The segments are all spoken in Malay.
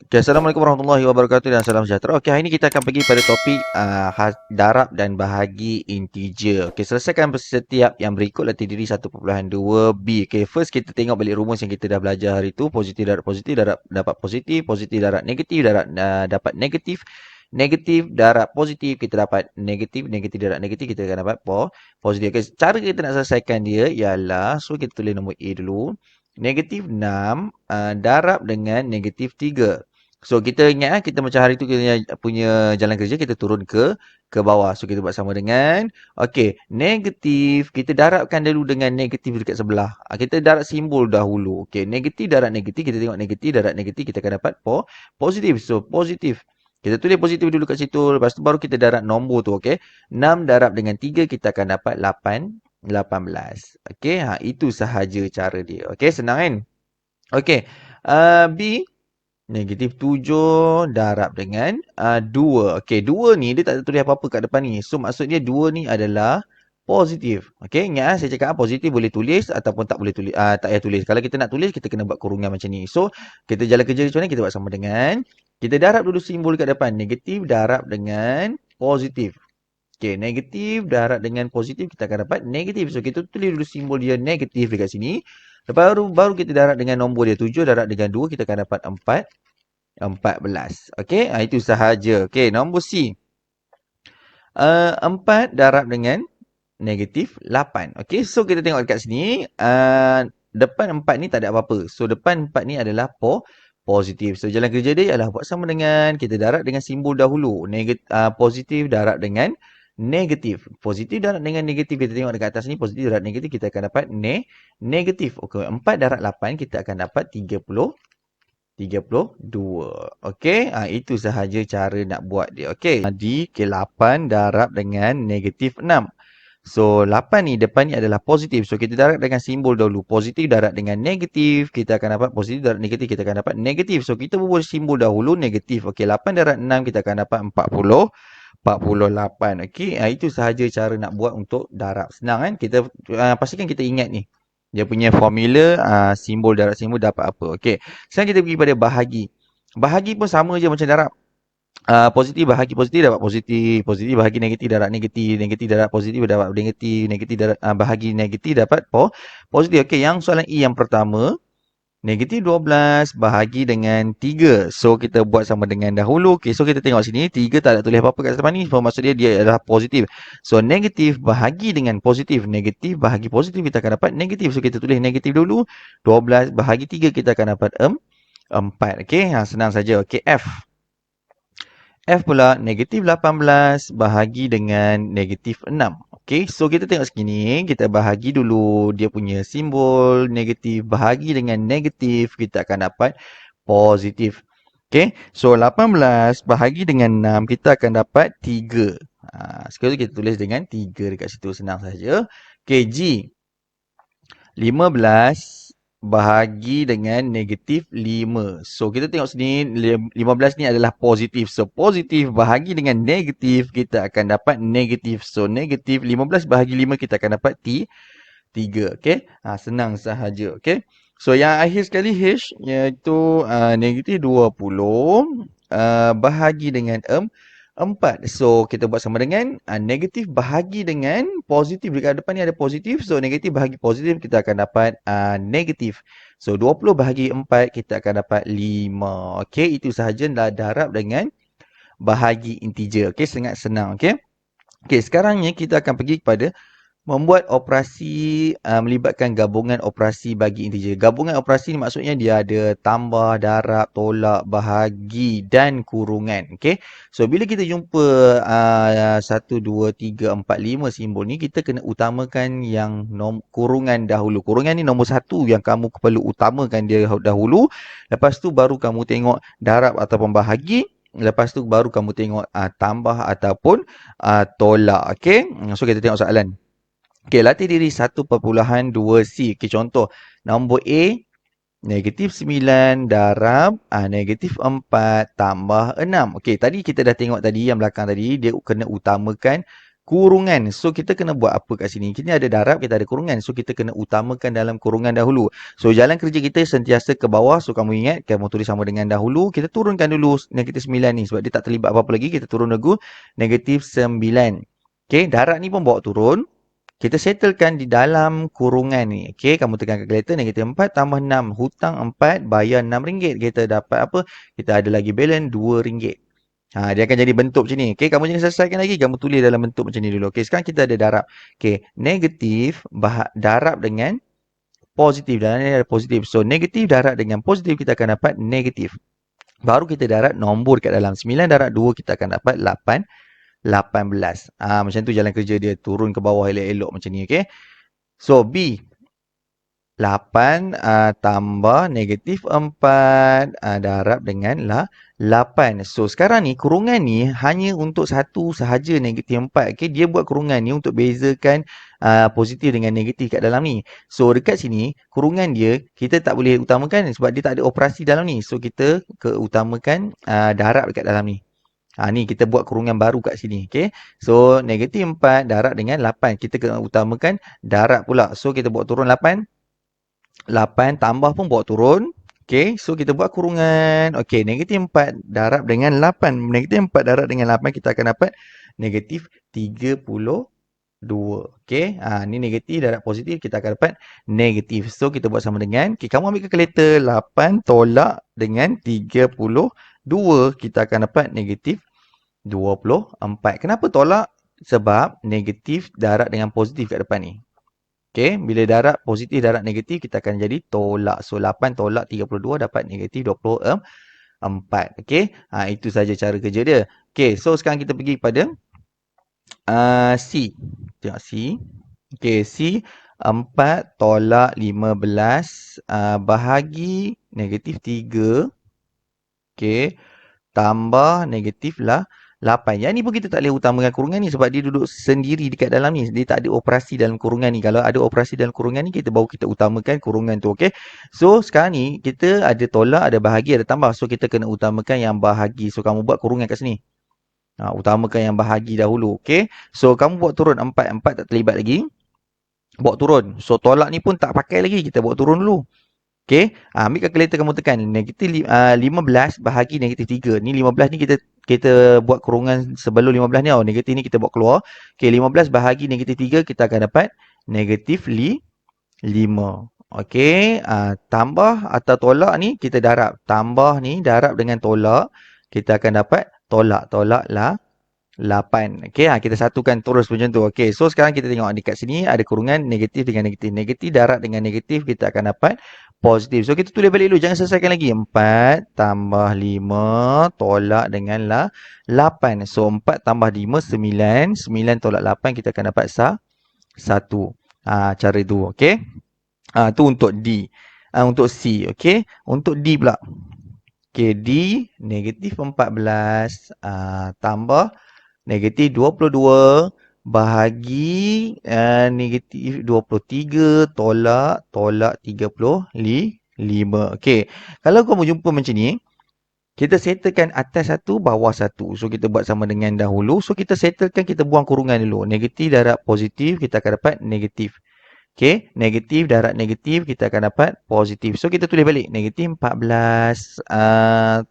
Okay, Assalamualaikum warahmatullahi wabarakatuh dan salam sejahtera. Okey, hari ini kita akan pergi pada topik darab dan bahagi integer. Okey, selesaikan setiap yang berikut latih diri 1.2b. Okey, first kita tengok balik rumus yang kita dah belajar hari tu. Positif, darab dapat positif darab negatif, dapat negatif. Negatif darab positif, kita dapat negatif, negatif darab negatif, kita akan dapat positif. Okey, cara kita nak selesaikan dia ialah, so kita tulis nombor A dulu. Negatif 6 darab dengan negatif 3. So kita ingat kita macam hari tu kita punya jalan kerja kita turun ke bawah. So kita buat sama dengan okey, negatif kita darabkan dulu dengan negatif dekat sebelah. Kita darab simbol dahulu. Okey, negatif darab negatif, kita tengok negatif darab negatif kita akan dapat positif. So positif. Kita tulis positif dulu kat situ, lepas tu baru kita darab nombor tu, okey. 6 darab dengan 3 kita akan dapat 18. Okey, itu sahaja cara dia. Okey, senang kan? Okey. B negatif 7 darab dengan 2. Okey, 2 ni dia tak tulis apa-apa kat depan ni. So, maksudnya 2 ni adalah positif. Okey, ingat saya cakap positif boleh tulis ataupun tak boleh tulis. Tak payah tulis. Kalau kita nak tulis, kita kena buat kurungan macam ni. So, kita jalan kerja macam mana? Kita buat sama dengan, kita darab dulu simbol kat depan. Negatif darab dengan positif. Okey, negatif darab dengan positif, kita akan dapat negatif. So, kita tulis dulu simbol dia negatif dekat sini. Lepas baru kita darab dengan nombor dia 7, darab dengan 2, kita akan dapat 14. Okey, itu sahaja. Okey, nombor C. 4 darab dengan negatif 8. Okey, so kita tengok dekat sini. Depan 4 ni tak ada apa-apa. So, depan 4 ni adalah positif. So, jalan kerja dia ialah buat sama dengan, kita darab dengan simbol dahulu. Positif darab dengan negatif. Positif darab dengan negatif. Kita tengok dekat atas ni, positif darab negatif, kita akan dapat negatif. Okey, 4 darab 8, kita akan dapat 32. Okey, itu sahaja cara nak buat dia. Okey, di ke-8 darab dengan negatif 6. So, 8 ni depan ni adalah positif. So, kita darab dengan simbol dahulu. Positif darab dengan negatif, kita akan dapat positif darab negatif, kita akan dapat negatif. So, kita buat simbol dahulu negatif. Okey, 8 darab 6, kita akan dapat 48. Okey, itu sahaja cara nak buat untuk darab. Senang kan? Kita pastikan kita ingat ni. Dia punya formula, simbol darab simbol dapat apa. Okey, sekarang kita pergi pada bahagi. Bahagi pun sama je macam darab. Positif bahagi positif dapat positif, positif bahagi negatif dapat negatif, negatif dapat positif dapat negatif, negatif dapat bahagi negatif dapat positif. Okey, yang soalan E yang pertama, negatif 12 bahagi dengan 3. So, kita buat sama dengan dahulu. Okey, so kita tengok sini, 3 tak ada tulis apa-apa kat depan ni. So, maksud dia adalah positif. So, negatif bahagi dengan positif. Negatif bahagi positif, kita akan dapat negatif. So, kita tulis negatif dulu. 12 bahagi 3, kita akan dapat 4. Okey, senang saja. Okey, F. F pula negatif 18 bahagi dengan negatif 6. Okey, so kita tengok sini, kita bahagi dulu dia punya simbol negatif, bahagi dengan negatif, kita akan dapat positif. Okey, so 18 bahagi dengan 6, kita akan dapat 3. Sekarang kita tulis dengan 3 dekat situ, senang saja. Okey, G. 15 bahagi dengan negatif 5. So, kita tengok sini, 15 ni adalah positif. So, positif bahagi dengan negatif, kita akan dapat negatif. So, negatif 15 bahagi 5, kita akan dapat 3. Okay? Senang sahaja. Okay? So, yang akhir sekali H, iaitu negatif 20 bahagi dengan 4. So, kita buat sama dengan negatif bahagi dengan positif. Dekat depan ni ada positif. So, negatif bahagi positif, kita akan dapat negatif. So, 20 bahagi 4, kita akan dapat 5. Okey, itu sahaja darab dengan bahagi integer. Okey, sangat senang. Okey. Okey, sekarang ni kita akan pergi kepada membuat operasi melibatkan gabungan operasi bagi integer. Gabungan operasi ni maksudnya dia ada tambah, darab, tolak, bahagi dan kurungan. Okey. So bila kita jumpa 1 2 3 4 5 simbol ni, kita kena utamakan yang kurungan dahulu. Kurungan ni nombor 1 yang kamu perlu utamakan dia dahulu. Lepas tu baru kamu tengok darab ataupun bahagi. Lepas tu baru kamu tengok tambah ataupun tolak. Okey. So kita tengok soalan. Okey, latih diri 1.2c. Okey, contoh. Nombor A, negatif 9 darab negatif 4 tambah 6. Okey, tadi kita dah tengok tadi yang belakang tadi, dia kena utamakan kurungan. So, kita kena buat apa kat sini? Kita ada darab, kita ada kurungan. So, kita kena utamakan dalam kurungan dahulu. So, jalan kerja kita sentiasa ke bawah. So, kamu ingat, kamu tulis sama dengan dahulu. Kita turunkan dulu negatif 9 ni. Sebab dia tak terlibat apa-apa lagi. Kita turun dulu negatif 9. Okay, darab ni pun bawa turun. Kita settlekan di dalam kurungan ni. Okay, kamu tekan kalkulator, negatif 4 tambah 6. Hutang 4, bayar RM6. Kita dapat apa? Kita ada lagi balance RM2. Dia akan jadi bentuk macam ni. Okay, kamu jangan selesaikan lagi. Kamu tulis dalam bentuk macam ni dulu. Okay, sekarang kita ada darab. Okay, negatif darab dengan positif. Dalam ni ada positif. So, negatif darab dengan positif, kita akan dapat negatif. Baru kita darab nombor kat dalam. 9 darab 2, kita akan dapat 18. Macam tu jalan kerja dia. Turun ke bawah elok-elok macam ni. Okay. So, B. 8 tambah negatif 4 darab dengan 8. So, sekarang ni kurungan ni hanya untuk satu sahaja negatif 4. Okay, dia buat kurungan ni untuk bezakan positif dengan negatif kat dalam ni. So, dekat sini kurungan dia kita tak boleh utamakan sebab dia tak ada operasi dalam ni. So, kita utamakan darab dekat dalam ni. Ni kita buat kurungan baru kat sini. Okay. So, negatif 4 darab dengan 8. Kita kena utamakan darab pula. So, kita buat turun 8. 8 tambah pun bawa turun. Okay, so kita buat kurungan. Okay, negatif 4 darab dengan 8. Negatif 4 darab dengan 8, kita akan dapat negatif 32. Okay, ni negatif darab positif, kita akan dapat negatif. So, kita buat sama dengan, okay, kamu ambil kalkulator, 8 tolak dengan 32, kita akan dapat negatif 24. Kenapa tolak? Sebab negatif darab dengan positif kat depan ni. Okay, bila darab positif, darab negatif, kita akan jadi tolak. So, 8 tolak 32 dapat negatif 24. Okay, itu saja cara kerja dia. Okay, so sekarang kita pergi pada C. Tengok C. Okay, C. 4 tolak 15 bahagi negatif 3. Okay, tambah negatif 8. Yang ni pun kita tak boleh utamakan kurungan ni sebab dia duduk sendiri dekat dalam ni. Dia tak ada operasi dalam kurungan ni. Kalau ada operasi dalam kurungan ni, kita baru kita utamakan kurungan tu. Okay. So, sekarang ni kita ada tolak, ada bahagi, ada tambah. So, kita kena utamakan yang bahagi. So, kamu buat kurungan kat sini. Utamakan yang bahagi dahulu. Okay. So, kamu buat turun 4. 4 tak terlibat lagi. Bawa turun. So, tolak ni pun tak pakai lagi. Kita bawa turun dulu. Okay. Ambil kalkulator, kamu tekan. Negatif 15 bahagi negatif 3. Ni 15 ni kita buat kurungan sebelum 15 ni. Negatif ni kita buat keluar. Okay, 15 bahagi negatif 3, kita akan dapat negatif 5. Okay, tambah atau tolak ni kita darab. Tambah ni darab dengan tolak, kita akan dapat tolak. Tolak lah 8. Okay, kita satukan terus macam tu. Okay, so sekarang kita tengok dekat sini ada kurungan negatif dengan negatif. Negatif darab dengan negatif, kita akan dapat positif. So, kita tulis balik dulu. Jangan selesaikan lagi. 4 tambah 5 tolak dengan 8. So, 4 tambah 5, 9. 9 tolak 8, kita akan dapat 1. Cara tu. Okay. Tu untuk D. Untuk C. Okay. Untuk D pula. Okay, D negatif 14 tambah negatif 22 bahagi negatif 23 tolak 35. Okey. Kalau kamu jumpa macam ni, kita settlekan atas satu, bawah satu. So, kita buat sama dengan dahulu. So, kita settlekan, kita buang kurungan dulu. Negatif darab positif, kita akan dapat negatif. Okey, negatif darab negatif, kita akan dapat positif. So, kita tulis balik. Negatif 14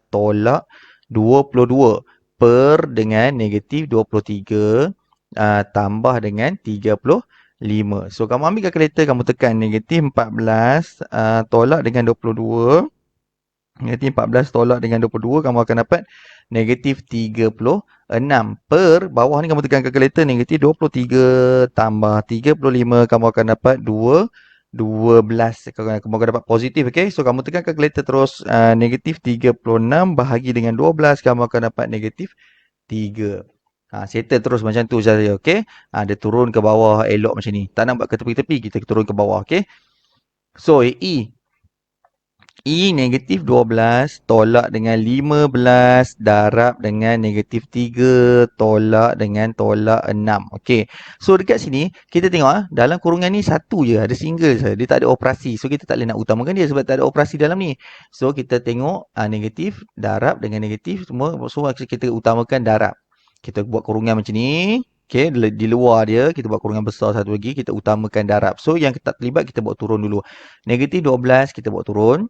tolak 22. Per dengan negatif 23 tambah dengan 35. So, kamu ambil kalkulator, kamu tekan negatif 14 tolak dengan 22. Negatif 14 tolak dengan 22, kamu akan dapat negatif 36. Per bawah ni kamu tekan kalkulator, negatif 23 tambah 35, kamu akan dapat 12. Kamu akan dapat positif. Okay, so kamu tekan kalkulator terus. Negatif 36 bahagi dengan 12, kamu akan dapat negatif 3. Settle terus macam tu saja. Okay, dia turun ke bawah elok macam ni. Tak nak buat ke tepi-tepi, kita turun ke bawah. Okay, so E negatif 12 tolak dengan 15 darab dengan negatif 3 tolak dengan tolak 6. Okey. So, dekat sini kita tengok dalam kurungan ni satu je, ada single saja. Dia tak ada operasi. So, kita tak boleh nak utamakan dia sebab tak ada operasi dalam ni. So, kita tengok negatif darab dengan negatif semua kita utamakan darab. Kita buat kurungan macam ni. Okey, di luar dia kita buat kurungan besar satu lagi, kita utamakan darab. So yang tak terlibat kita buat turun dulu. -12 kita buat turun.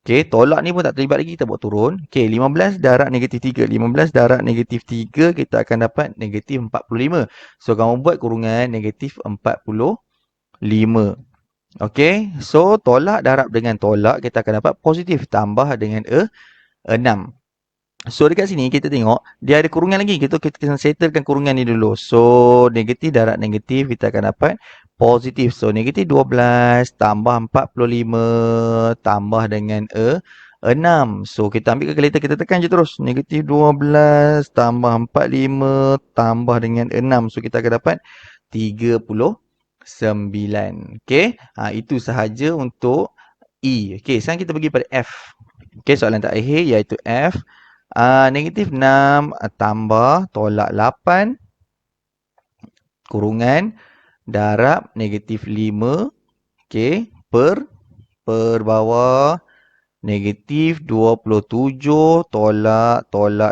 Okey, tolak ni pun tak terlibat lagi, kita buat turun. Okey, 15 darab -3. 15 darab -3 kita akan dapat -45. So kamu buat kurungan -45. Okey, so tolak darab dengan tolak kita akan dapat positif tambah dengan 6. So dekat sini kita tengok dia ada kurungan lagi. Kita kena settlekan kurungan ni dulu. So negatif darab negatif kita akan dapat positif. So -12 tambah 45 tambah dengan 6. So kita ambil kalkulator, kita tekan je terus. -12 tambah 45 tambah dengan 6. So kita akan dapat 39. Okey. Itu sahaja untuk E. Okey, sekarang kita pergi pada F. Okey, soalan terakhir iaitu F. -6 tambah tolak 8 kurungan darab -5. Okey, per bawah -27 tolak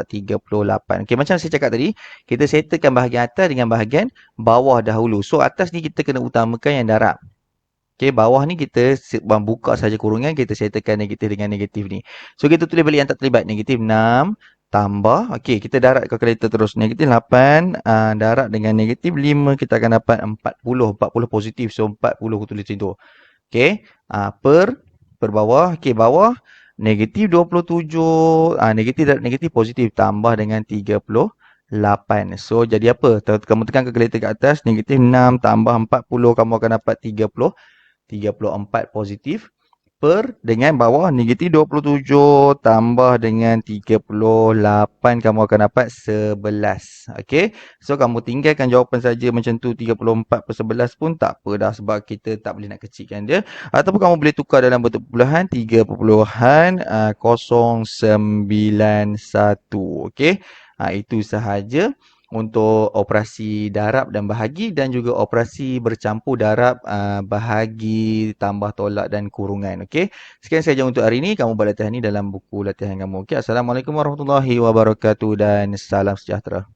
38. Okey, macam saya cakap tadi, kita settlekan bahagian atas dengan bahagian bawah dahulu. So atas ni kita kena utamakan yang darab. Okey, bawah ni kita buka saja kurungan, kita settlekan negatif dengan negatif ni. So kita tulis balik yang tak terlibat. -6 tambah, okey, kita darab kalkulator terus. -8 darab dengan -5 kita akan dapat 40. 40 positif. So 40 aku tulis macam tu. Okey, per bawah. Okey, bawah -27, negatif darab negatif positif tambah dengan 38. So jadi apa? Kamu tekan kalkulator kat atas, -6 tambah 40 kamu akan dapat 34 positif dengan bawah -27 tambah dengan 38 kamu akan dapat 11. Okey. So kamu tinggalkan jawapan saja macam tu, 34/11 pun tak apa dah sebab kita tak boleh nak kecilkan dia. Ataupun kamu boleh tukar dalam bentuk perpuluhan 3.091. Okey. Itu sahaja untuk operasi darab dan bahagi dan juga operasi bercampur darab, bahagi, tambah tolak dan kurungan. Okey. Sekian sahaja untuk hari ini. Kamu buat latihan ini dalam buku latihan kamu. Okey. Assalamualaikum warahmatullahi wabarakatuh dan salam sejahtera.